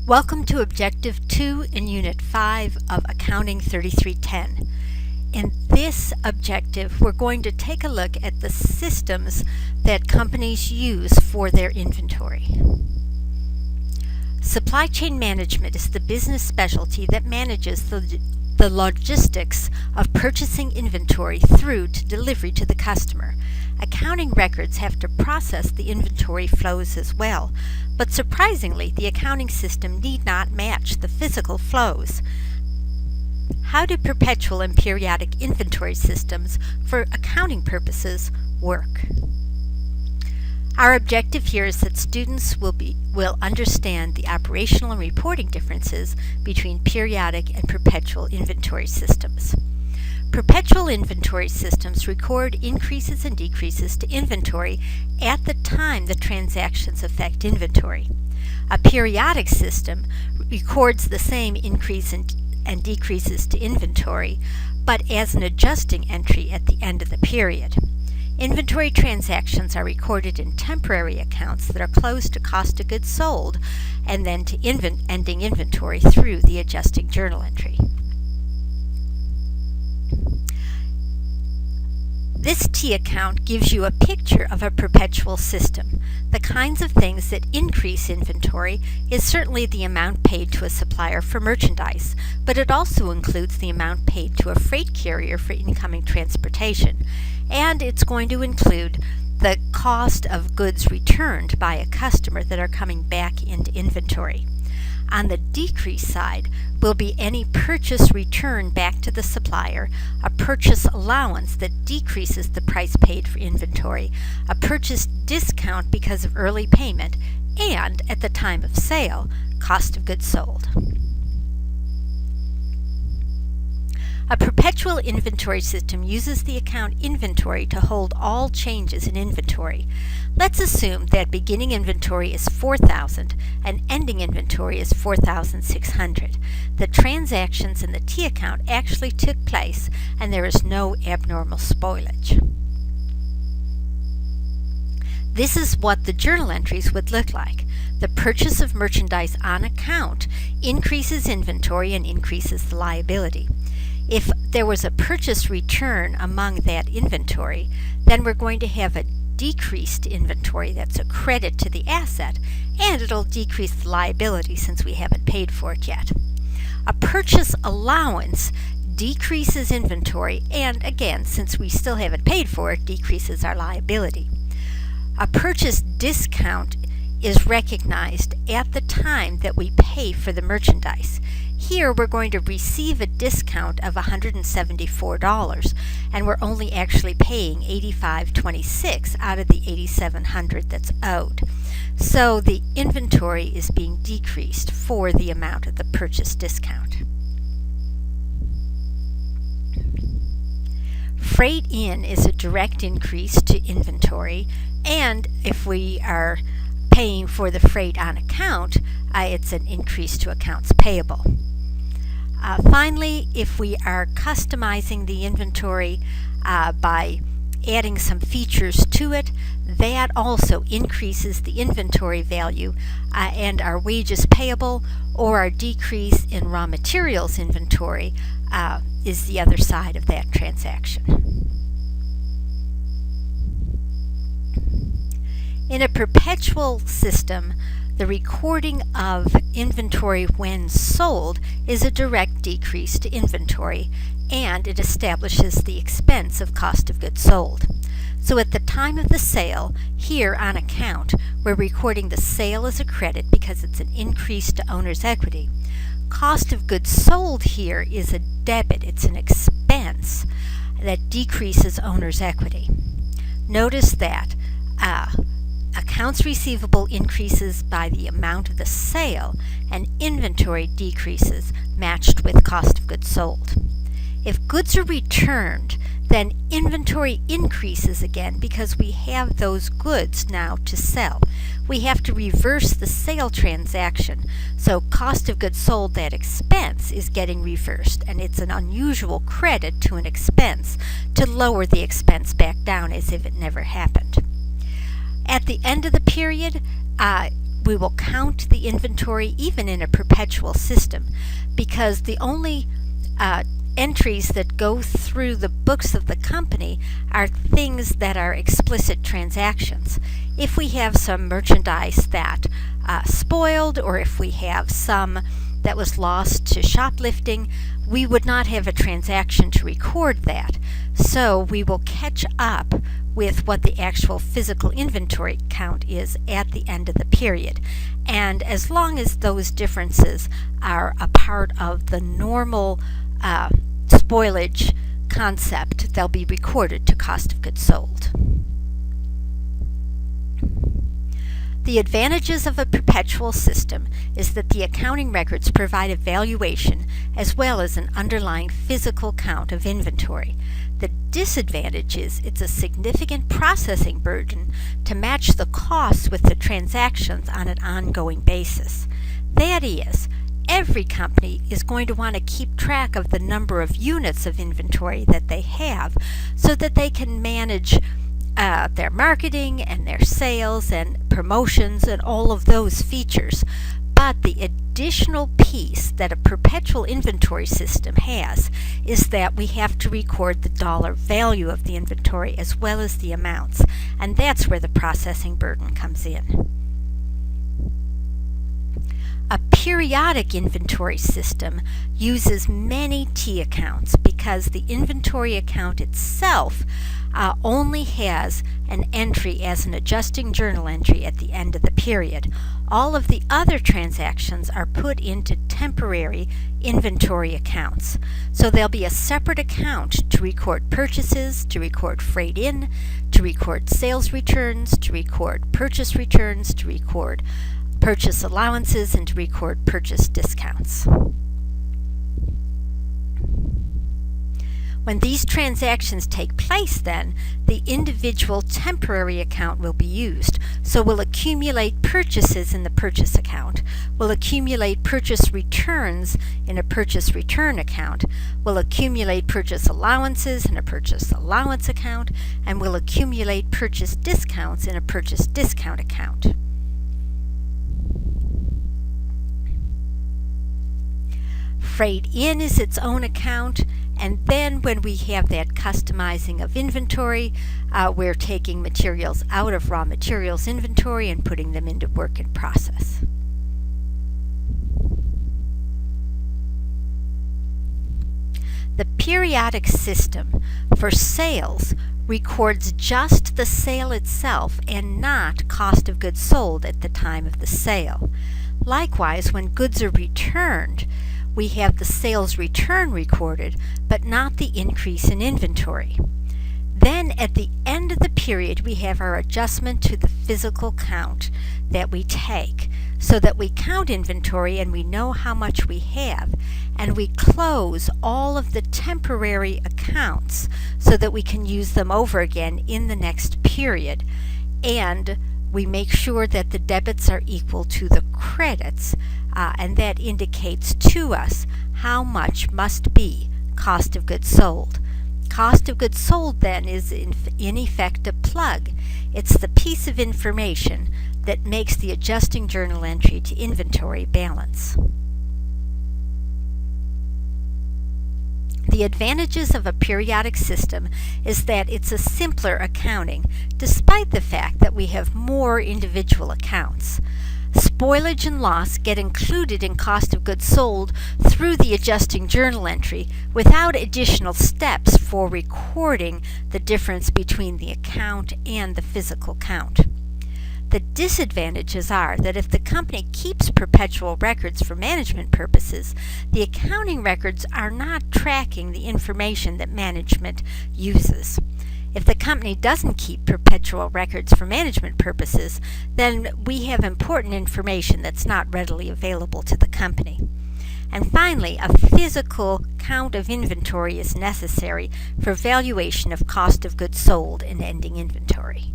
Welcome to Objective 2 in Unit 5 of Accounting 3310. In this objective, we're going to take a look at the systems that companies use for their inventory. Supply chain management is the business specialty that manages the logistics of purchasing inventory through to delivery to the customer. Accounting records have to process the inventory flows as well, but surprisingly, the accounting system need not match the physical flows. How do perpetual and periodic inventory systems for accounting purposes work? Our objective here is that students will understand the operational and reporting differences between periodic and perpetual inventory systems. Perpetual inventory systems record increases and decreases to inventory at the time the transactions affect inventory. A periodic system records the same increase and decreases to inventory, but as an adjusting entry at the end of the period. Inventory transactions are recorded in temporary accounts that are closed to cost of goods sold and then to ending inventory through the adjusting journal entry. This T account gives you a picture of a perpetual system. The kinds of things that increase inventory is certainly the amount paid to a supplier for merchandise, but it also includes the amount paid to a freight carrier for incoming transportation, and it's going to include the cost of goods returned by a customer that are coming back into inventory. On the decrease side will be any purchase return back to the supplier, a purchase allowance that decreases the price paid for inventory, a purchase discount because of early payment, and, at the time of sale, cost of goods sold. A perpetual inventory system uses the account inventory to hold all changes in inventory. Let's assume that beginning inventory is 4,000 and ending inventory is 4,600. The transactions in the T account actually took place and there is no abnormal spoilage. This is what the journal entries would look like. The purchase of merchandise on account increases inventory and increases the liability. If there was a purchase return among that inventory, then we're going to have a decreased inventory that's a credit to the asset, and it'll decrease the liability since we haven't paid for it yet. A purchase allowance decreases inventory, and again, since we still haven't paid for it, decreases our liability. A purchase discount is recognized at the time that we pay for the merchandise. Here we're going to receive a discount of $174 and we're only actually paying $85.26 out of the $8,700 that's owed. So the inventory is being decreased for the amount of the purchase discount. Freight in is a direct increase to inventory, and if we are paying for the freight on account, it's an increase to accounts payable. Finally, if we are customizing the inventory by adding some features to it, that also increases the inventory value and our wages payable, or our decrease in raw materials inventory is the other side of that transaction. In a perpetual system, the recording of inventory when sold is a direct decrease to inventory, and it establishes the expense of cost of goods sold. So at the time of the sale, here on account, we're recording the sale as a credit because it's an increase to owner's equity. Cost of goods sold here is a debit, it's an expense that decreases owner's equity. Notice that accounts receivable increases by the amount of the sale, and inventory decreases matched with cost of goods sold. If goods are returned, then inventory increases again because we have those goods now to sell. We have to reverse the sale transaction, so cost of goods sold, that expense, is getting reversed, and it's an unusual credit to an expense to lower the expense back down as if it never happened. At the end of the period, we will count the inventory even in a perpetual system, because the only entries that go through the books of the company are things that are explicit transactions. If we have some merchandise that spoiled, or if we have some that was lost to shoplifting, we would not have a transaction to record that. So we will catch up with what the actual physical inventory count is at the end of the period. And as long as those differences are a part of the normal spoilage concept, they'll be recorded to cost of goods sold. The advantages of a perpetual system is that the accounting records provide a valuation as well as an underlying physical count of inventory. The disadvantage is it's a significant processing burden to match the costs with the transactions on an ongoing basis. That is, every company is going to want to keep track of the number of units of inventory that they have so that they can manage their marketing and their sales and promotions and all of those features. But the additional piece that a perpetual inventory system has is that we have to record the dollar value of the inventory as well as the amounts, and that's where the processing burden comes in. A periodic inventory system uses many T accounts because the inventory account itself only has an entry as an adjusting journal entry at the end of the period. All of the other transactions are put into temporary inventory accounts. So there'll be a separate account to record purchases, to record freight in, to record sales returns, to record purchase returns, to record purchase allowances, and to record purchase discounts. When these transactions take place, then, the individual temporary account will be used. So we'll accumulate purchases in the purchase account. We'll accumulate purchase returns in a purchase return account. We'll accumulate purchase allowances in a purchase allowance account. And we'll accumulate purchase discounts in a purchase discount account. Freight in is its own account, and then when we have that customizing of inventory, we're taking materials out of raw materials inventory and putting them into work in process. The periodic system for sales records just the sale itself and not cost of goods sold at the time of the sale. Likewise, when goods are returned, we have the sales return recorded, but not the increase in inventory. Then at the end of the period, we have our adjustment to the physical count that we take, so that we count inventory and we know how much we have, and we close all of the temporary accounts so that we can use them over again in the next period. And we make sure that the debits are equal to the credits, and that indicates to us how much must be cost of goods sold. Cost of goods sold then is in effect a plug. It's the piece of information that makes the adjusting journal entry to inventory balance. The advantages of a periodic system is that it's a simpler accounting, despite the fact that we have more individual accounts. Spoilage and loss get included in cost of goods sold through the adjusting journal entry without additional steps for recording the difference between the account and the physical count. The disadvantages are that if the company keeps perpetual records for management purposes, the accounting records are not tracking the information that management uses. If the company doesn't keep perpetual records for management purposes, then we have important information that's not readily available to the company. And finally, a physical count of inventory is necessary for valuation of cost of goods sold and ending inventory.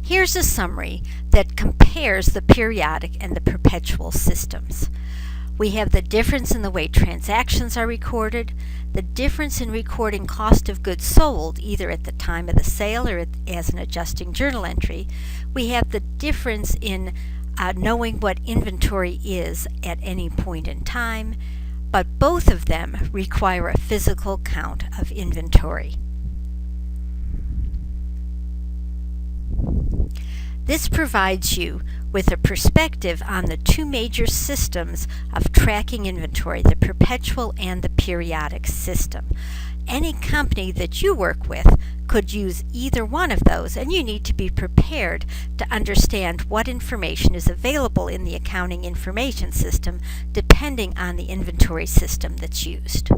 Here's a summary that compares the periodic and the perpetual systems. We have the difference in the way transactions are recorded, the difference in recording cost of goods sold either at the time of the sale or as an adjusting journal entry. We have the difference in knowing what inventory is at any point in time, but both of them require a physical count of inventory. This provides you with a perspective on the two major systems of tracking inventory, the perpetual and the periodic system. Any company that you work with could use either one of those, and you need to be prepared to understand what information is available in the accounting information system depending on the inventory system that's used.